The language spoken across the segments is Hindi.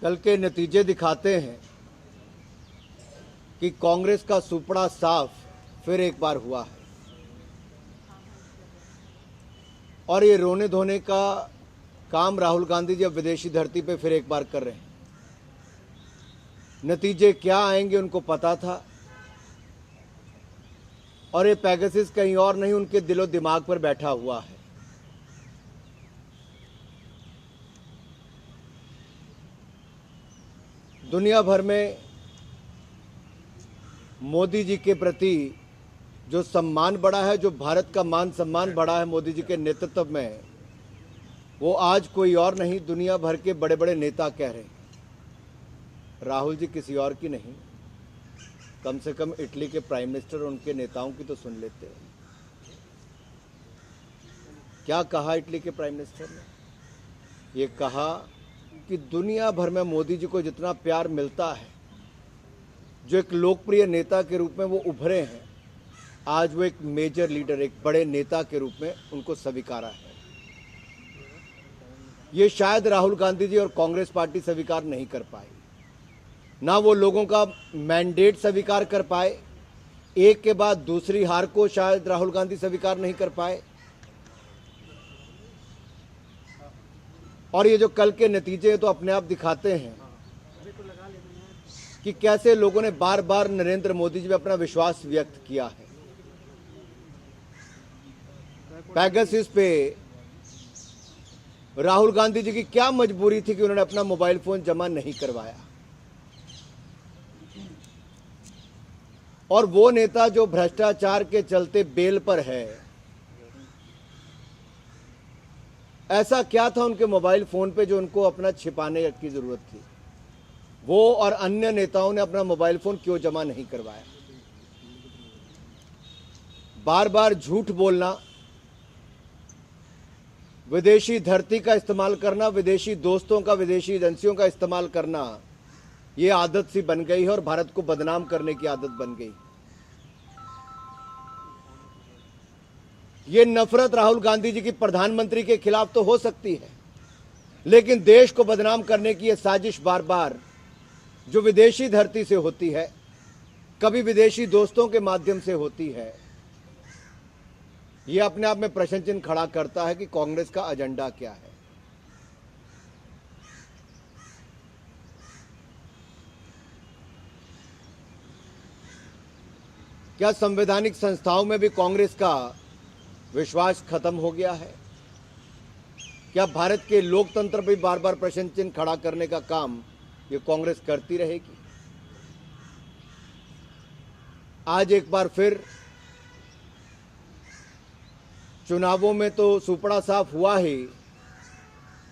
कल के नतीजे दिखाते हैं कि कांग्रेस का सुपड़ा साफ फिर एक बार हुआ है और ये रोने धोने का काम राहुल गांधी जी अब विदेशी धरती पे फिर एक बार कर रहे हैं। नतीजे क्या आएंगे उनको पता था और ये पैगासस कहीं और नहीं उनके दिलो दिमाग पर बैठा हुआ है। दुनिया भर में मोदी जी के प्रति जो सम्मान बढ़ा है, जो भारत का मान सम्मान बढ़ा है मोदी जी के नेतृत्व में, वो आज कोई और नहीं दुनिया भर के बड़े बड़े नेता कह रहे हैं। राहुल जी किसी और की नहीं, कम से कम इटली के प्राइम मिनिस्टर और उनके नेताओं की तो सुन लेते हैं। क्या कहा इटली के प्राइम मिनिस्टर ने? ये कहा कि दुनिया भर में मोदी जी को जितना प्यार मिलता है, जो एक लोकप्रिय नेता के रूप में वो उभरे हैं, आज वो एक मेजर लीडर, एक बड़े नेता के रूप में उनको स्वीकारा है। ये शायद राहुल गांधी जी और कांग्रेस पार्टी स्वीकार नहीं कर पाई, ना वो लोगों का मैंडेट स्वीकार कर पाए, एक के बाद दूसरी हार को शायद राहुल गांधी स्वीकार नहीं कर पाए। और ये जो कल के नतीजे तो अपने आप दिखाते हैं कि कैसे लोगों ने बार बार नरेंद्र मोदी जी पे अपना विश्वास व्यक्त किया है। पैगासस पे राहुल गांधी जी की क्या मजबूरी थी कि उन्होंने अपना मोबाइल फोन जमा नहीं करवाया। और वो नेता जो भ्रष्टाचार के चलते बेल पर है, ऐसा क्या था उनके मोबाइल फोन पे जो उनको अपना छिपाने की जरूरत थी? वो और अन्य नेताओं ने अपना मोबाइल फोन क्यों जमा नहीं करवाया? बार बार झूठ बोलना, विदेशी धरती का इस्तेमाल करना, विदेशी दोस्तों का, विदेशी एजेंसियों का इस्तेमाल करना, ये आदत सी बन गई है और भारत को बदनाम करने की आदत बन गई। ये नफरत राहुल गांधी जी की प्रधानमंत्री के खिलाफ तो हो सकती है, लेकिन देश को बदनाम करने की ये साजिश बार बार जो विदेशी धरती से होती है, कभी विदेशी दोस्तों के माध्यम से होती है, ये अपने आप में प्रश्न चिन्ह खड़ा करता है कि कांग्रेस का एजेंडा क्या है। क्या संवैधानिक संस्थाओं में भी कांग्रेस का विश्वास खत्म हो गया है? क्या भारत के लोकतंत्र पर बार बार प्रश्न चिन्ह खड़ा करने का काम ये कांग्रेस करती रहेगी? आज एक बार फिर चुनावों में तो सुपड़ा साफ हुआ ही,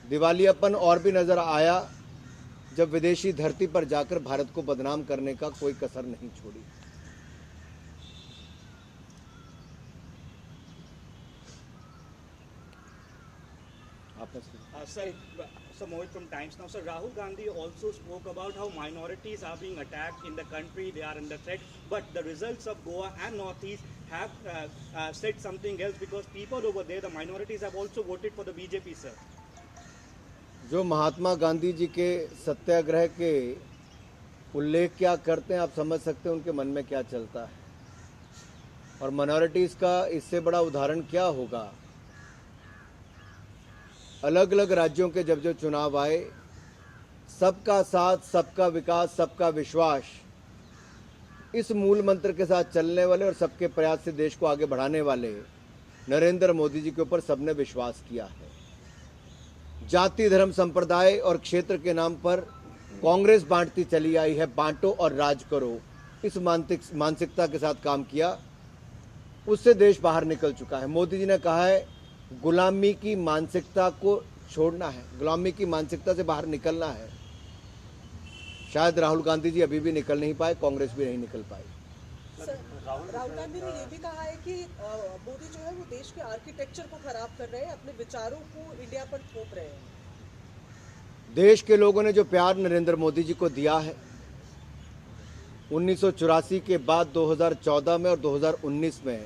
दिवालियापन और भी नजर आया जब विदेशी धरती पर जाकर भारत को बदनाम करने का कोई कसर नहीं छोड़ी। Sir, Mohit from Times Now. Sir, Rahul Gandhi also spoke about how minorities are being attacked in the country, they are under threat, but the results of Goa and Northeast have said something else because people over there, the minorities have also voted for the BJP, sir. जो महात्मा गांधी जी के सत्याग्रह के उल्लेख क्या करते हैं, आप समझ सकते हैं उनके मन में क्या चलता है। और माइनॉरिटीज़ का इससे बड़ा उदाहरण क्या होगा? अलग अलग राज्यों के जब जो चुनाव आए, सबका साथ, सबका विकास, सबका विश्वास, इस मूल मंत्र के साथ चलने वाले और सबके प्रयास से देश को आगे बढ़ाने वाले नरेंद्र मोदी जी के ऊपर सबने विश्वास किया है। जाति, धर्म, संप्रदाय और क्षेत्र के नाम पर कांग्रेस बांटती चली आई है। बांटो और राज करो, इस मानसिकता के साथ काम किया, उससे देश बाहर निकल चुका है। मोदी जी ने कहा है गुलामी की मानसिकता को छोड़ना है, गुलामी की मानसिकता से बाहर निकलना है। शायद राहुल गांधी जी अभी भी निकल नहीं पाए, कांग्रेस भी नहीं निकल पाई। राहुल गांधी ने ये भी कहा है कि मोदी जो है वो देश के आर्किटेक्चर को खराब कर रहे हैं, अपने विचारों को इंडिया पर थोप रहे हैं। देश के लोगों ने जो प्यार नरेंद्र मोदी जी को दिया है, 1984 के बाद 2014 में और 2019 में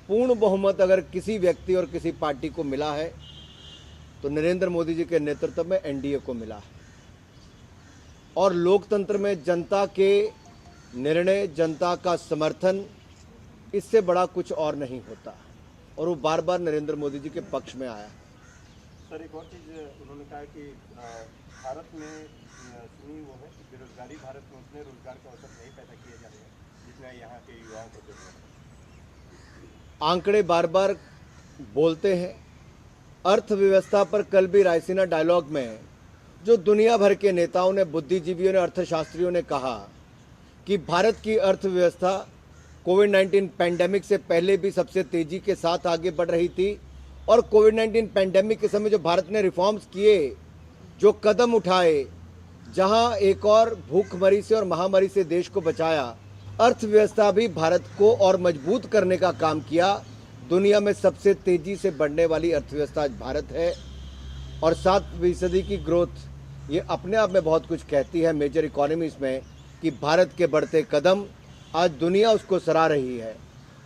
पूर्ण बहुमत अगर किसी व्यक्ति और किसी पार्टी को मिला है तो नरेंद्र मोदी जी के नेतृत्व में एनडीए को मिला है। और लोकतंत्र में जनता के निर्णय, जनता का समर्थन, इससे बड़ा कुछ और नहीं होता। और वो बार बार नरेंद्र मोदी जी के पक्ष में आया। सर एक और चीज़ उन्होंने कहा कि भारत में सुनी वो है कि बेरोजगारी भारत में उतने रोजगार के अवसर नहीं पैदा किए जा रहे हैं जितना यहाँ के युवाओं को जरूरत है। आंकड़े बार बार बोलते हैं। अर्थव्यवस्था पर कल भी रायसीना डायलॉग में जो दुनिया भर के नेताओं ने, बुद्धिजीवियों ने, अर्थशास्त्रियों ने कहा कि भारत की अर्थव्यवस्था कोविड-19 पैंडेमिक से पहले भी सबसे तेजी के साथ आगे बढ़ रही थी। और कोविड-19 पैंडेमिक के समय जो भारत ने रिफॉर्म्स किए, जो कदम उठाए, जहां एक और भूखमरी से और महामारी से देश को बचाया, अर्थव्यवस्था भी भारत को और मजबूत करने का काम किया। दुनिया में सबसे तेजी से बढ़ने वाली अर्थव्यवस्था आज भारत है और 7% की ग्रोथ, ये अपने आप में बहुत कुछ कहती है मेजर इकोनॉमीज में कि भारत के बढ़ते कदम आज दुनिया उसको सराह रही है।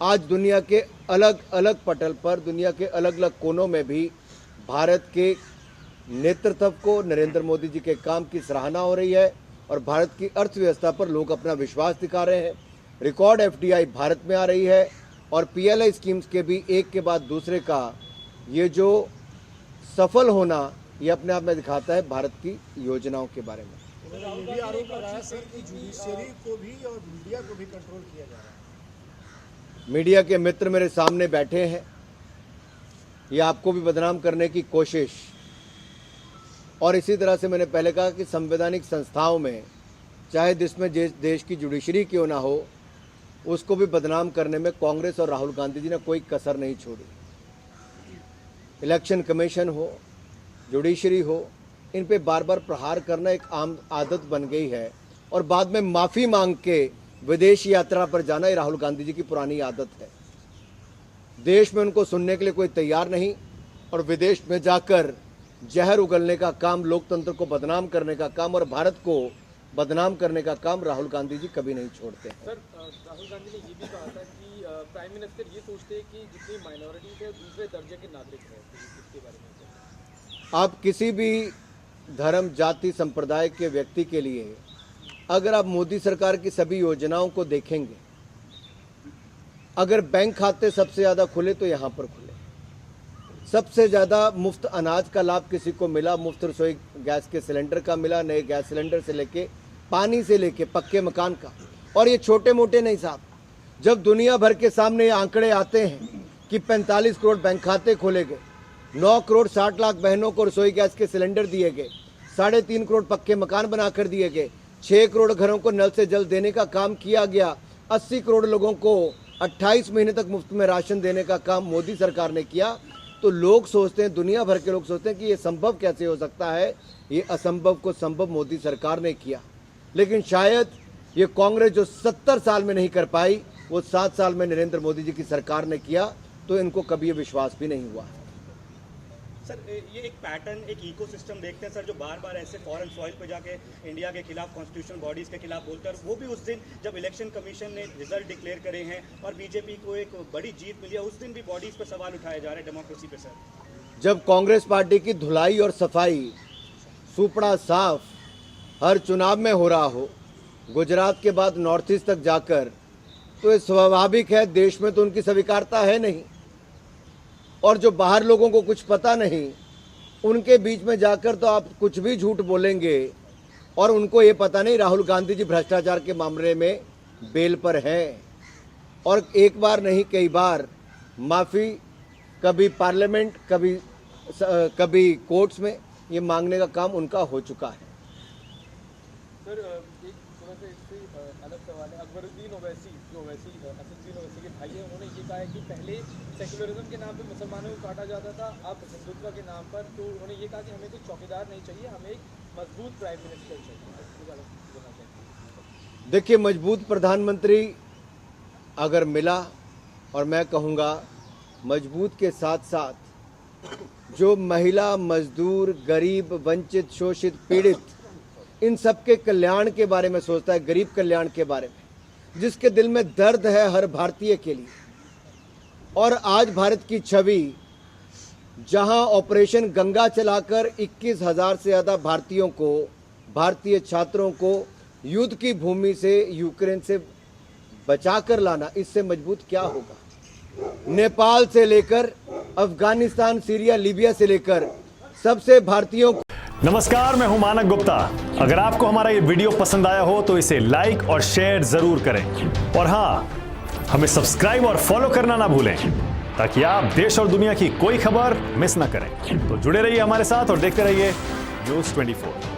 आज दुनिया के अलग अलग पटल पर, दुनिया के अलग अलग कोनों में भी भारत के नेतृत्व को, नरेंद्र मोदी जी के काम की सराहना हो रही है और भारत की अर्थव्यवस्था पर लोग अपना विश्वास दिखा रहे हैं। रिकॉर्ड एफडीआई भारत में आ रही है और पीएलआई स्कीम्स के भी एक के बाद दूसरे का ये जो सफल होना, ये अपने आप में दिखाता है भारत की योजनाओं के बारे में। उन्होंने ये भी आरोप लगाया सर कि जुडिशियरी को भी और मीडिया को भी कंट्रोल किया जा रहा है। मीडिया के मित्र मेरे सामने बैठे हैं, ये आपको भी बदनाम करने की कोशिश। और इसी तरह से मैंने पहले कहा कि संवैधानिक संस्थाओं में, चाहे जिसमें देश की जुडिशरी क्यों ना हो, उसको भी बदनाम करने में कांग्रेस और राहुल गांधी जी ने कोई कसर नहीं छोड़ी। इलेक्शन कमीशन हो, जुडिशरी हो, इन पे बार बार प्रहार करना एक आम आदत बन गई है और बाद में माफ़ी मांग के विदेश यात्रा पर जाना, ये राहुल गांधी जी की पुरानी आदत है। देश में उनको सुनने के लिए कोई तैयार नहीं और विदेश में जाकर जहर उगलने का काम, लोकतंत्र को बदनाम करने का काम और भारत को बदनाम करने का काम राहुल गांधी जी कभी नहीं छोड़ते हैं। सर, राहुल गांधी ने ये भी कहा था कि प्राइम मिनिस्टर ये सोचते हैं कि जितनी माइनॉरिटीज है दूसरे दर्जे के नागरिक हैं। तो इसके बारे में आप किसी भी धर्म, जाति, संप्रदाय के व्यक्ति के लिए अगर आप मोदी सरकार की सभी योजनाओं को देखेंगे, अगर बैंक खाते सबसे ज़्यादा खुले तो यहाँ पर खुले, सबसे ज़्यादा मुफ्त अनाज का लाभ किसी को मिला, मुफ्त रसोई गैस के सिलेंडर का मिला, नए गैस सिलेंडर से लेके, पानी से लेके, पक्के मकान का। और ये छोटे मोटे नहीं साहब, जब दुनिया भर के सामने ये आंकड़े आते हैं कि 45 करोड़ बैंक खाते खोले गए, 9 करोड़ 60 लाख बहनों को रसोई गैस के सिलेंडर दिए गए, 3.5 करोड़ पक्के मकान बनाकर दिए गए, 6 करोड़ घरों को नल से जल देने का काम किया गया, 80 करोड़ लोगों को 28 महीने तक मुफ्त में राशन देने का काम मोदी सरकार ने किया, तो लोग सोचते हैं, दुनिया भर के लोग सोचते हैं कि ये संभव कैसे हो सकता है। ये असंभव को संभव मोदी सरकार ने किया। लेकिन शायद ये कांग्रेस जो 70 साल में नहीं कर पाई, वो 7 साल में नरेंद्र मोदी जी की सरकार ने किया, तो इनको कभी ये विश्वास भी नहीं हुआ। सर, ये एक पैटर्न, एक इकोसिस्टम देखते हैं सर, जो बार बार ऐसे फॉरेन सॉइल पे जाके इंडिया के खिलाफ, कॉन्स्टिट्यूशनल बॉडीज के खिलाफ बोलते हैं। वो भी उस दिन जब इलेक्शन कमीशन ने रिजल्ट डिक्लेयर करे हैं और बीजेपी को एक बड़ी जीत मिली है, उस दिन भी बॉडीज पे सवाल उठाए जा रहे हैं डेमोक्रेसी पे। सर, जब कांग्रेस पार्टी की धुलाई और सफाई, सुपड़ा साफ हर चुनाव में हो रहा हो, गुजरात के बाद नॉर्थ ईस्ट तक जाकर, तो ये स्वाभाविक है, देश में तो उनकी स्वीकारता है नहीं। और जो बाहर लोगों को कुछ पता नहीं, उनके बीच में जाकर तो आप कुछ भी झूठ बोलेंगे और उनको ये पता नहीं राहुल गांधी जी भ्रष्टाचार के मामले में बेल पर हैं। और एक बार नहीं कई बार माफ़ी, कभी पार्लियामेंट, कभी कोर्ट्स में, ये मांगने का काम उनका हो चुका है। सर, एक थोड़ा सा इससे अलग सवाल है। अकबरुद्दीन ओवैसी, जो असदुद्दीन ओवैसी के भाई हैं, उन्होंने ये कहा है कि पहले सेक्युलरिज्म के नाम पे मुसलमानों को काटा जाता था, अब हिंदुत्व के नाम पर। तो उन्होंने ये कहा कि हमें कोई चौकीदार नहीं चाहिए, हमें एक मजबूत प्राइम मिनिस्टर चाहिए। देखिए, मजबूत प्रधानमंत्री अगर मिला, और मैं कहूँगा मजबूत के साथ साथ जो महिला, मजदूर, गरीब, वंचित, शोषित, पीड़ित, इन सब के कल्याण के बारे में सोचता है, गरीब कल्याण के बारे में, जिसके दिल में दर्द है हर भारतीय के लिए। और आज भारत की छवि, जहां ऑपरेशन गंगा चलाकर 21,000 से ज़्यादा भारतीयों को भारतीय छात्रों को युद्ध की भूमि से यूक्रेन से बचाकर लाना, इससे मजबूत क्या होगा। नेपाल से लेकर अफगानिस्तान, सीरिया, लीबिया से लेकर सबसे भारतीयों को। नमस्कार, मैं हूं मानक गुप्ता। अगर आपको हमारा ये वीडियो पसंद आया हो तो इसे लाइक और शेयर जरूर करें, और हाँ, हमें सब्सक्राइब और फॉलो करना ना भूलें ताकि आप देश और दुनिया की कोई खबर मिस ना करें। तो जुड़े रहिए हमारे साथ और देखते रहिए न्यूज़ 24।